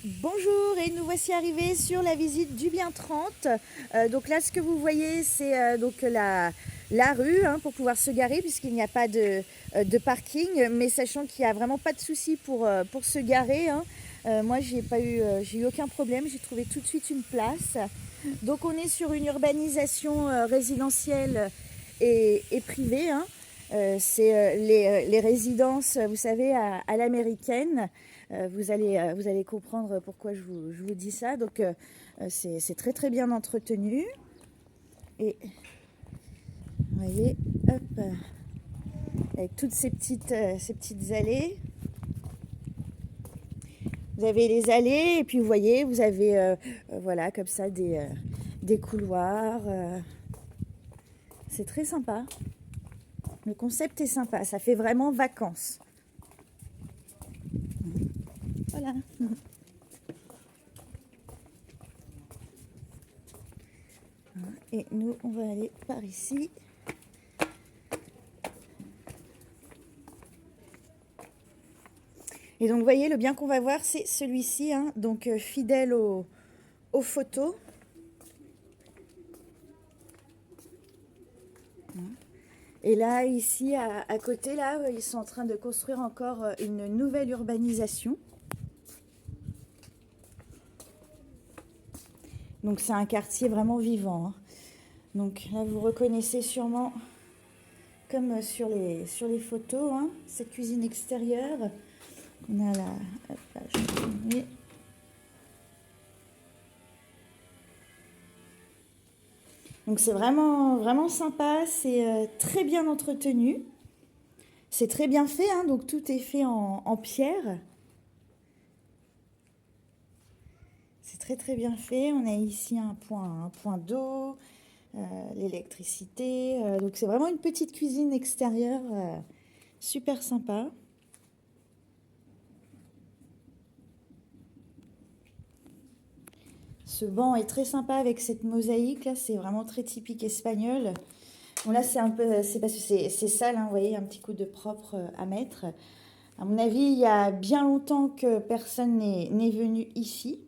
Bonjour, et nous voici arrivés sur la visite du Bien 30. Donc là, ce que vous voyez, c'est donc la rue hein, pour pouvoir se garer puisqu'il n'y a pas de parking. Mais sachant qu'il n'y a vraiment pas de souci pour se garer. Hein. Moi, j'ai eu aucun problème. J'ai trouvé tout de suite une place. Donc on est sur une urbanisation résidentielle et privée. Hein. C'est les résidences, vous savez, à l'américaine. Vous allez comprendre pourquoi je vous dis ça. Donc, c'est très très bien entretenu. Et vous voyez, hop, avec toutes ces petites allées. Vous avez les allées et puis vous voyez, vous avez voilà comme ça des couloirs. C'est très sympa. Le concept est sympa. Ça fait vraiment vacances. Voilà. Et nous, on va aller par ici. Et donc, vous voyez, le bien qu'on va voir, c'est celui-ci, hein, donc fidèle aux photos. Et là, ici, à côté, là, ils sont en train de construire encore une nouvelle urbanisation. Donc, c'est un quartier vraiment vivant. Hein. Donc, là, vous reconnaissez sûrement, comme sur les photos, hein, cette cuisine extérieure. On a la... Hop là, je vais filmer. Donc, c'est vraiment, vraiment sympa. C'est très bien entretenu. C'est très bien fait, hein, donc tout est fait en pierre. C'est très très bien fait. On a ici un point d'eau, l'électricité. Donc c'est vraiment une petite cuisine extérieure super sympa. Ce banc est très sympa avec cette mosaïque là, c'est vraiment très typique espagnol. Bon là c'est un peu, c'est parce que c'est sale, hein, vous voyez, un petit coup de propre à mettre. À mon avis, il y a bien longtemps que personne n'est venu ici.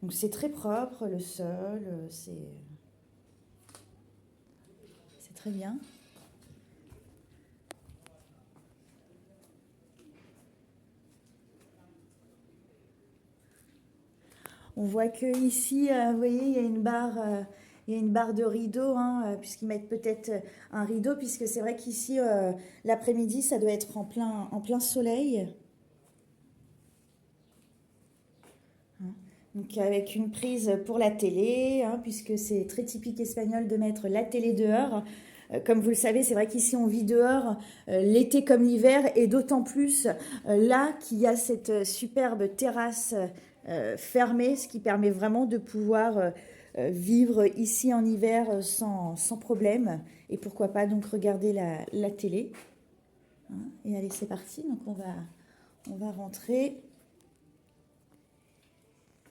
Donc c'est très propre, le sol, c'est très bien. On voit que ici, vous voyez, il y a une barre de rideau, hein, puisqu'ils mettent peut-être un rideau, puisque c'est vrai qu'ici, l'après-midi, ça doit être en plein soleil. Donc avec une prise pour la télé, hein, puisque c'est très typique espagnol de mettre la télé dehors. Comme vous le savez, c'est vrai qu'ici on vit dehors l'été comme l'hiver, et d'autant plus là qu'il y a cette superbe terrasse fermée, ce qui permet vraiment de pouvoir vivre ici en hiver sans problème. Et pourquoi pas donc regarder la télé. Hein. Et allez, c'est parti, donc on va rentrer.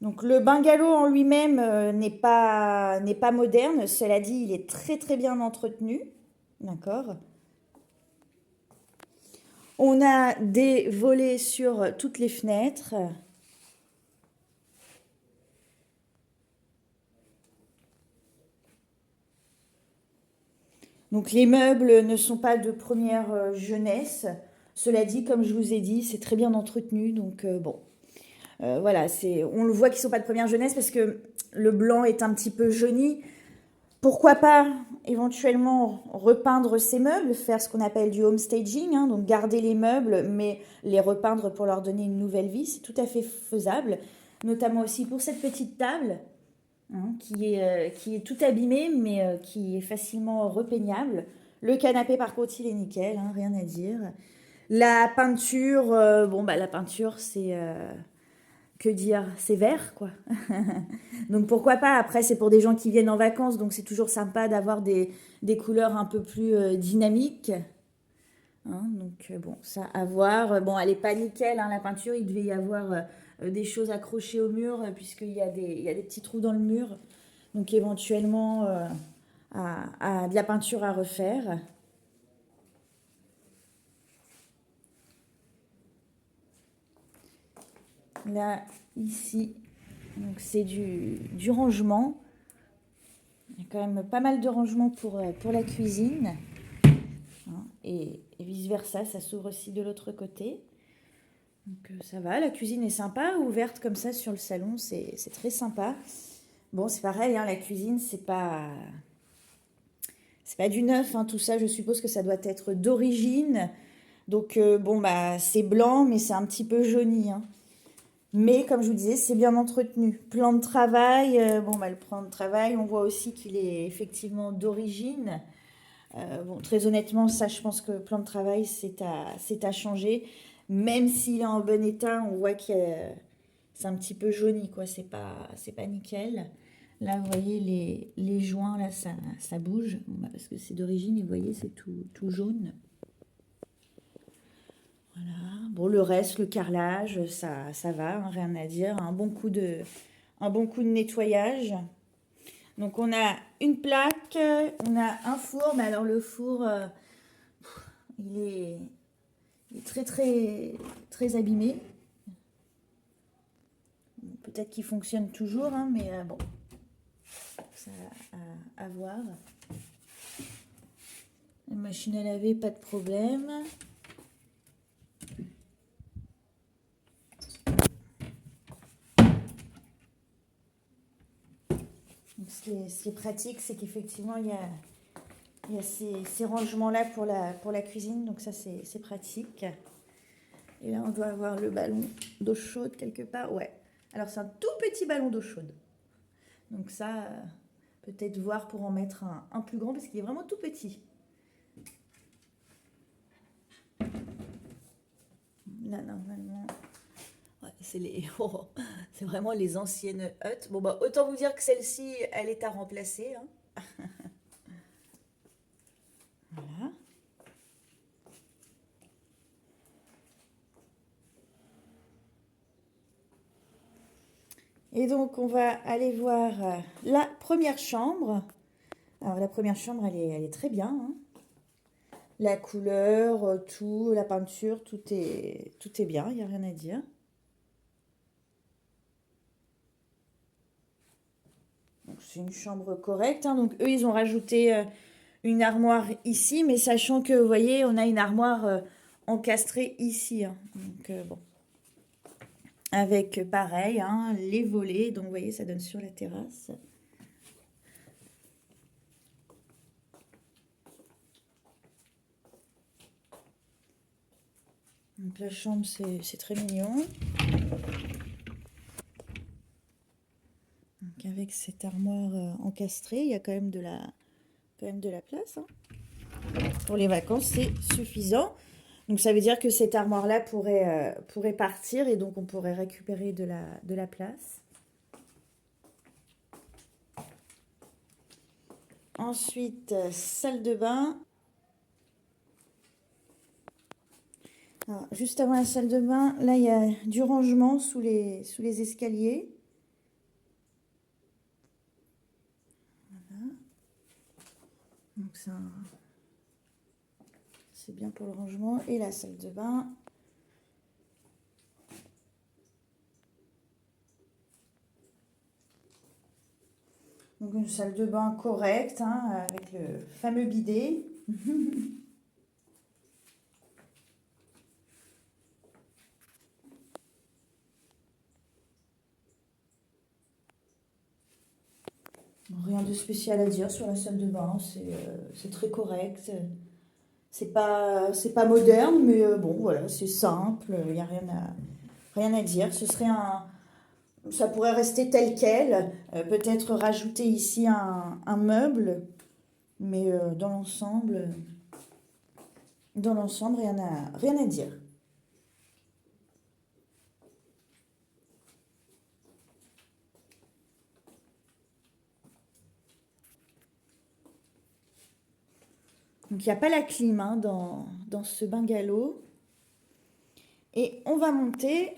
Donc le bungalow en lui-même n'est pas moderne, cela dit, il est très très bien entretenu. D'accord. On a des volets sur toutes les fenêtres. Donc les meubles ne sont pas de première jeunesse. Cela dit, comme je vous ai dit, c'est très bien entretenu. Donc bon, voilà, on le voit qu'ils ne sont pas de première jeunesse parce que le blanc est un petit peu jauni. Pourquoi pas éventuellement repeindre ces meubles, faire ce qu'on appelle du home staging, hein, donc garder les meubles mais les repeindre pour leur donner une nouvelle vie, c'est tout à fait faisable, notamment aussi pour cette petite table hein, qui est tout abîmée mais qui est facilement repeignable. Le canapé par contre il est nickel, hein, rien à dire. La peinture, bon bah la peinture c'est que dire, c'est vert quoi. Donc pourquoi pas, après c'est pour des gens qui viennent en vacances, donc c'est toujours sympa d'avoir des couleurs un peu plus dynamiques. Hein, donc bon, ça à voir. Bon, elle est pas nickel, hein, la peinture, il devait y avoir des choses accrochées au mur, puisqu'il y a il y a des petits trous dans le mur. Donc éventuellement de la peinture à refaire. Là, ici, donc c'est du rangement. Il y a quand même pas mal de rangement pour la cuisine. Hein, et vice-versa, ça s'ouvre aussi de l'autre côté. Donc ça va, la cuisine est sympa, ouverte comme ça sur le salon, c'est très sympa. Bon, c'est pareil, hein, la cuisine, c'est pas du neuf, hein, tout ça, je suppose que ça doit être d'origine. Donc bon, bah c'est blanc, mais c'est un petit peu jauni, hein. Mais comme je vous disais, c'est bien entretenu. Plan de travail, bon, bah, le plan de travail, on voit aussi qu'il est effectivement d'origine. Bon, très honnêtement, ça, je pense que le plan de travail, c'est à changer. Même s'il est en bon état, on voit que c'est un petit peu jauni, quoi. C'est pas nickel. Là, vous voyez, les joints, là, ça bouge. Bon, bah, parce que c'est d'origine, et vous voyez, c'est tout jaune. Voilà. Bon, le reste, le carrelage, ça va, hein, rien à dire. Un bon coup de nettoyage. Donc, on a une plaque, on a un four, mais alors le four, il est, il est très abîmé. Peut-être qu'il fonctionne toujours, hein, mais bon, ça à voir. La machine à laver, pas de problème. Donc, ce qui est pratique, c'est qu'effectivement, il y a ces rangements-là pour la cuisine, donc ça, c'est pratique. Et là, on doit avoir le ballon d'eau chaude quelque part. Ouais. Alors, c'est un tout petit ballon d'eau chaude. Donc ça, peut-être voir pour en mettre un plus grand, parce qu'il est vraiment tout petit. Là, normalement... Ouais, oh, c'est vraiment les anciennes huttes. Bon, bah, autant vous dire que celle-ci, elle est à remplacer, hein. Voilà. Et donc, on va aller voir la première chambre. Alors, la première chambre, elle est très bien, hein. La couleur, tout, la peinture, tout est bien, il n'y a rien à dire. Donc, c'est une chambre correcte, hein. Donc, eux, ils ont rajouté une armoire ici, mais sachant que, vous voyez, on a une armoire encastrée ici, hein. Donc, bon. Avec, pareil, hein, les volets. Donc, vous voyez, ça donne sur la terrasse. Donc, la chambre, c'est très mignon. Donc, avec cette armoire encastrée, il y a quand même de la place, hein. Pour les vacances, c'est suffisant. Donc ça veut dire que cette armoire-là pourrait partir et donc on pourrait récupérer de la place. Ensuite, salle de bain. Alors, juste avant la salle de bain, là il y a du rangement sous les escaliers. Voilà. Donc ça, c'est bien pour le rangement. Et la salle de bain. Donc une salle de bain correcte, hein, avec le fameux bidet. Rien de spécial à dire sur la salle de bain, c'est très correct. C'est pas moderne, mais bon, voilà, c'est simple, il n'y a rien à dire. Ça pourrait rester tel quel, peut-être rajouter ici un meuble, mais dans l'ensemble, rien à dire. Donc il n'y a pas la clim, hein, dans ce bungalow. Et on va monter.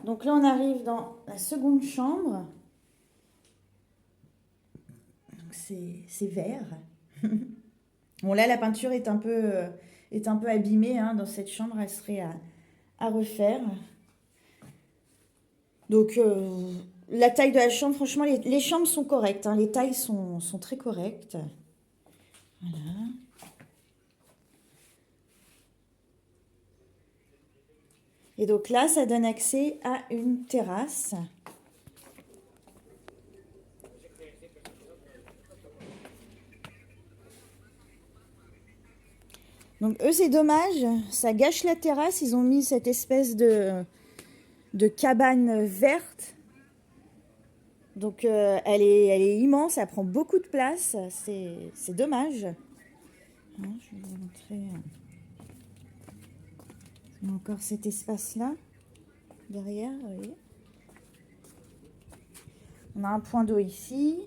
Donc là, on arrive dans la seconde chambre. donc c'est vert. Bon, là, la peinture est un peu abîmée, hein, dans cette chambre, elle serait à refaire. Donc, la taille de la chambre, franchement, les chambres sont correctes, hein, les tailles sont très correctes. Voilà. Et donc là, ça donne accès à une terrasse. Donc eux, c'est dommage, ça gâche la terrasse. Ils ont mis cette espèce de cabane verte. Donc elle est immense, elle prend beaucoup de place. C'est dommage. Hein, je vais vous montrer encore cet espace-là, derrière, vous voyez. On a un point d'eau ici.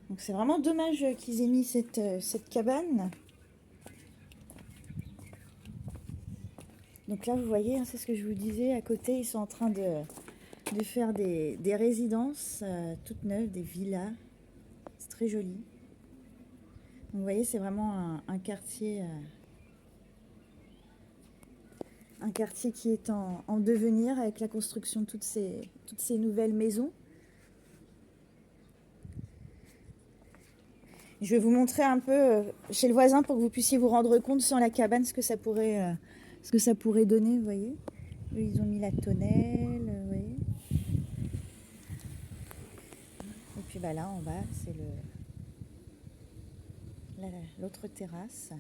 Donc c'est vraiment dommage qu'ils aient mis cette cabane. Donc là, vous voyez, hein, c'est ce que je vous disais, à côté, ils sont en train de faire des résidences toutes neuves, des villas. C'est très joli. Donc, vous voyez, c'est vraiment un quartier qui est en devenir avec la construction de toutes ces nouvelles maisons. Je vais vous montrer un peu chez le voisin pour que vous puissiez vous rendre compte sans la cabane ce que ça pourrait donner, vous voyez. Eux, ils ont mis la tonnelle, vous voyez. Et puis bah, là en bas, c'est l'autre terrasse.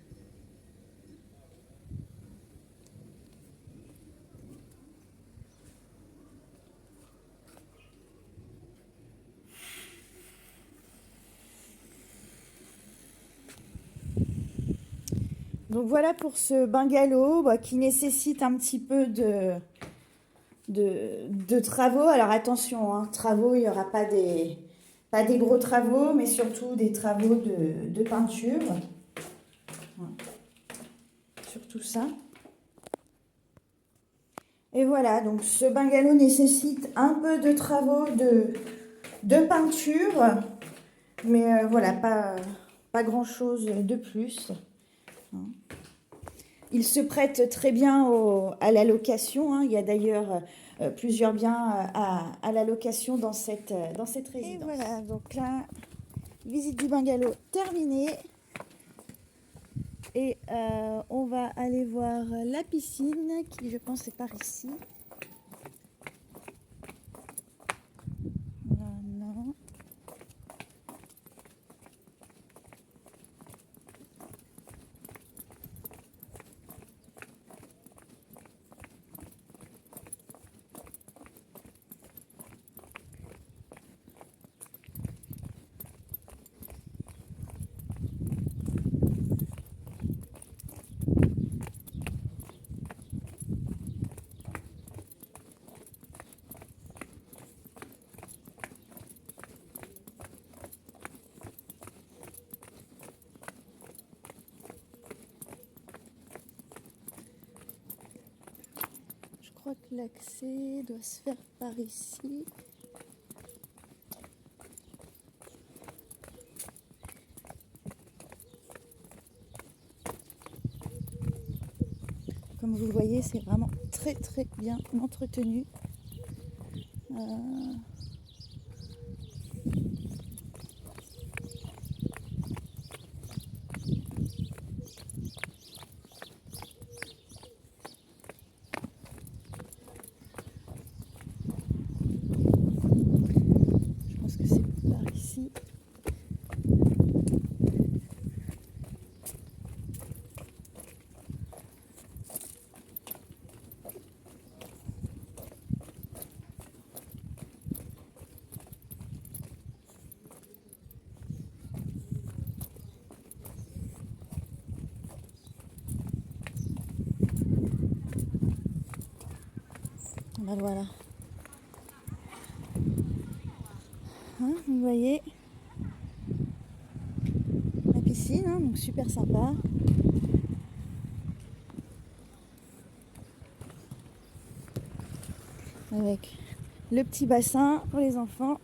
Donc voilà pour ce bungalow qui nécessite un petit peu de travaux. Alors attention, hein, travaux, il n'y aura pas des gros travaux, mais surtout des travaux de peinture. Voilà. Surtout ça. Et voilà, donc ce bungalow nécessite un peu de travaux de peinture, mais voilà, pas grand-chose de plus. Il se prête très bien à la location, hein. Il y a d'ailleurs plusieurs biens à la location dans cette résidence. Et voilà, donc là, visite du bungalow terminée. Et on va aller voir la piscine, qui je pense est par ici. Non. Je crois que l'accès doit se faire par ici. Comme vous le voyez, c'est vraiment très très bien entretenu. Je pense que c'est par ici. Ben voilà. Hein, vous voyez la piscine, hein, donc super sympa. Avec le petit bassin pour les enfants.